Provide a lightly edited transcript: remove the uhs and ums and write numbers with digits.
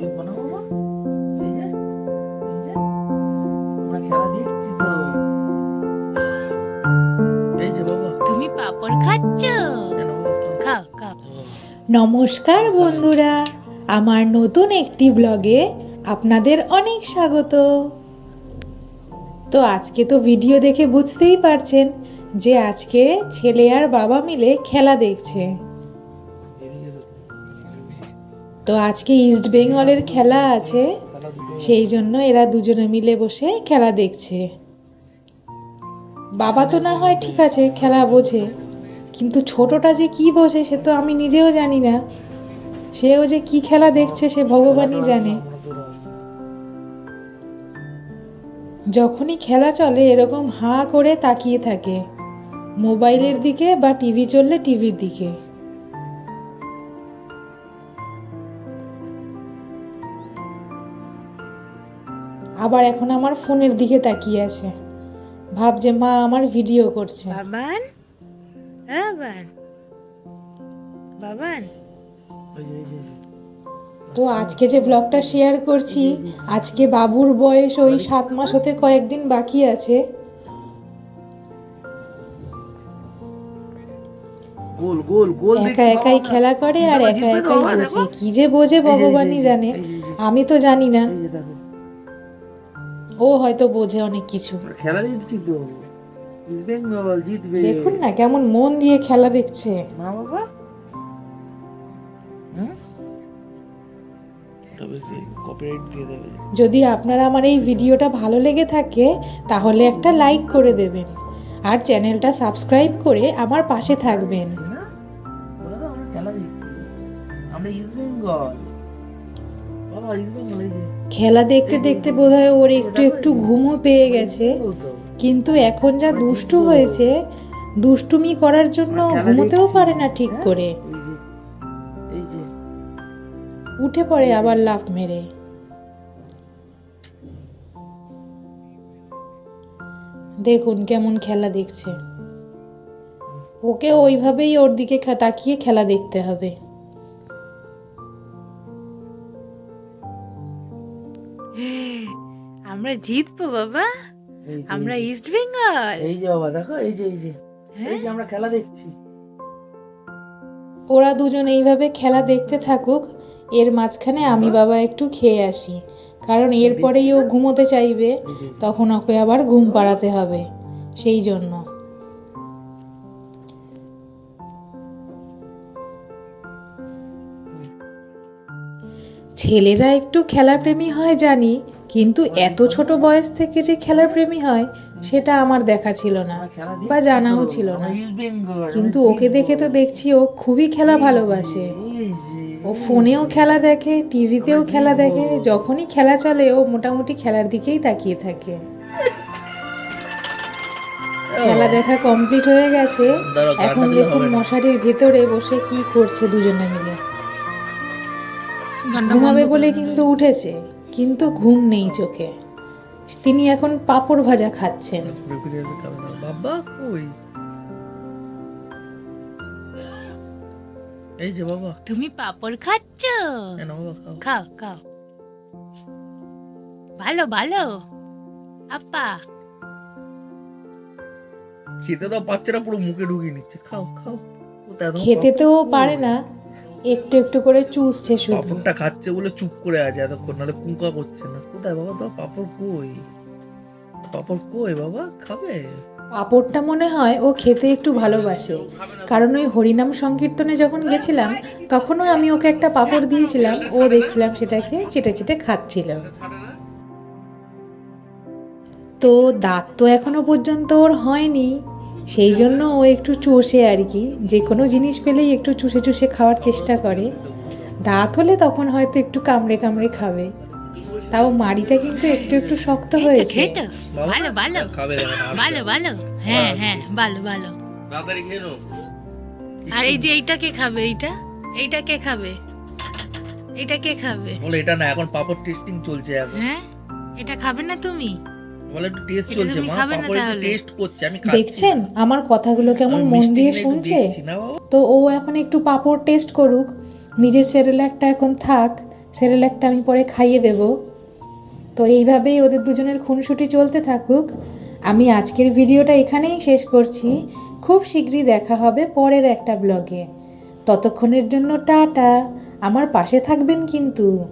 দেখবো না বাবা, এই যে আমরা খেলা দেখছি তো, এই যে বাবা তুমি পাপড় খাচ্ছ? কেন বাবা খাও খাও। নমস্কার বন্ধুরা, আমার নতুন একটি ব্লগে আপনাদের অনেক স্বাগত। তো আজকে তো ভিডিও দেখে বুঝতেই পারছেন যে আজকে ছেলে আর বাবা মিলে খেলা দেখছে। তো আজকে ইস্ট বেঙ্গলের খেলা আছে, সেই জন্য এরা দুজনে মিলে বসে খেলা দেখছে। বাবা তো না হয় ঠিক আছে খেলা বোঝে, কিন্তু ছোটটা যে কি বোঝে সে তো আমি নিজেও জানি না। সেও যে কি খেলা দেখছে সে ভগবানই জানে। যখনই খেলা চলে এরকম হাঁ করে তাকিয়ে থাকে, মোবাইলের দিকে বা টিভি চললে টিভির দিকে। আবার এখন আমার ফোনের দিকে তাকিয়ে আছে, ভাবছে মা আমার ভিডিও করছে। বাবান, বাবান, বাবান। তো আজকে যে ব্লগটা শেয়ার করছি, আজকে বাবুর বয়স ওই 7 মাস হতে কয়েকদিন বাকি আছে। গোল গোল গোল একা একাই খেলা করে আর একা একাই বোঝে, কি যে বোঝে ভগবানই জানে, আমি তো জানি না। এই যে দেখো ও হয়তো বোঝে অনেক কিছু। আমরা খেলা দেখছি তো, ইস্ট বেঙ্গল জিতবে। দেখুন না কেমন মন দিয়ে খেলা দেখছে। মা বাবা ওটা বেশি কপিরাইট দিয়ে দেবে। যদি আপনারা আমার এই ভিডিওটা ভালো লেগে থাকে তাহলে একটা লাইক করে দেবেন আর চ্যানেলটা সাবস্ক্রাইব করে আমার পাশে থাকবেন। না ওরা তো আমরা খেলা দেখছি, আমরা ইস্ট বেঙ্গল বাবা, ইস্ট বেঙ্গল এই যে খেলা দেখতে দেখতে বোধহয় ওর একটু একটু ঘুমও পেয়ে গেছে, বলতো কিন্তু এখন যা দুষ্টু হয়েছে, দুষ্টুমি করার জন্য ঘুমোতেও পারে না ঠিক করে, এই যে উঠে পড়ে আবার লাফ মেরে। দেখুন কেমন খেলা দেখছে। ওকে ওইভাবেই ওর দিকে তাকিয়ে খেলা দেখতে হবে। আমরা জিতবো বাবা, এই যে, আমরা ইস্ট বেঙ্গল। এই যে বাবা দেখো, এই যে এই যে আমরা খেলা দেখছি। ওরা দুজন এইভাবে খেলা দেখতে থাকুক, এর মাঝখানে আমি বাবা একটু খেয়ে আসি, কারণ এরপরেই ও ঘুমোতে চাইবে, তখন ওকে আবার ঘুম পাড়াতে হবে, সেই জন্য। ছেলেরা একটু খেলাপ্রেমী হয় জানি, কিন্তু এত ছোট বয়স থেকে যে খেলাপ্রেমী হয় সেটা আমার দেখা ছিল না বা জানাও ছিল না। ইস্ট বেঙ্গল কিন্তু ওকে দেখে তো দেখছি ও খুবই খেলা ভালোবাসে। এই যে ও ফোনেও খেলা দেখে, টিভিতেও খেলা দেখে, যখনই খেলা চলে ও মোটামুটি খেলার দিকেই তাকিয়ে থাকে। খেলা দেখা কমপ্লিট হয়ে গেছে, এখন দেখুন মশারির ভেতরে বসে কি করছে দুজনে মিলে। ঘুমাবে বলে কিন্তু উঠেছে, কিন্তু ঘুম নেই চোখে। তিনি এখন পাঁপড় ভাজা খাচ্ছেন। ঘুরে ফিরে এসে খাবে না বাবা, কই এই যে বাবা, তুমি পাপড় খাচ্ছ? কেন বাবা খাও। খাও খাও। ভালো ভালো আপা। খেতে দাও, বাচ্চারা পুরো মুখে ঢুকিয়ে নিচ্ছে, খাও খাও। কোথায় তোমার খেতে তো ও পাপড়? পারে না, একটু একটু করে চুষছে শুধু। পাপড়টা খাচ্ছে বলে চুপ করে আছে এতক্ষণ, নাহলে কুঁকা করছে না। কোথায় বাবা তোমার পাপড় কই? পাপড় কই বাবা, খাবে? পাঁপড়টা মনে হয় ও খেতে একটু ভালোবাসে, কারণ ওই হরিনাম সংকীর্তনে যখন গেছিলাম তখনও আমি ওকে একটা পাঁপড় দিয়েছিলাম, ও দেখছিলাম সেটাকে চেটে চেটে খাচ্ছিল। তো দাঁত তো এখনো পর্যন্ত ওর হয়নি, সেই জন্য ও একটু চষে আর কি, যে কোনো জিনিস পেলেই একটু চুষে চুষে খাওয়ার চেষ্টা করে। দাঁত হলে তখন হয়তো একটু কামড়ে কামড়ে খাবে, তাও মাড়িটা কিন্তু একটু একটু শক্ত হয়েছে। খেয়ে তো ভালো ভালো খাবে দেখো না, ভালো ভালো। হ্যাঁ হ্যাঁ ভালো ভালো। তাড়াতাড়ি খেয়ে নাও। আর এই যে এইটা কে খাবে? এইটা কে খাবে? এটা কে খাবে? বলে এটা না, এখন পাপড় টেস্টিং চলছে এখন। হ্যাঁ, এটা খাবে না তুমি? বলে একটু টেস্ট এটা চলছে তুমি মা, খাবে না পাপড় একটু তাহলে? টেস্ট করছে, আমি খাচ্ছি দেখছেন না। আমার কথাগুলো কেমন আমি মন মিষ্টি দিয়ে কিনে একটু শুনছে। দেখছি না বাবা। তো ও এখন একটু পাঁপড় টেস্ট করুক, নিজের সেরেলাকটা এখন থাক, সেরেল্যাকটা আমি পরে খাইয়ে দেব। তো এইভাবেই ওদের দুজনের খুনসুটি চলতে থাকুক। আমি আজকের ভিডিওটা এখানেই শেষ করছি। খুব শীঘ্রই দেখা হবে পরের একটা ব্লগে। ততক্ষণের জন্য টাটা। আমার পাশে থাকবেন কিন্তু।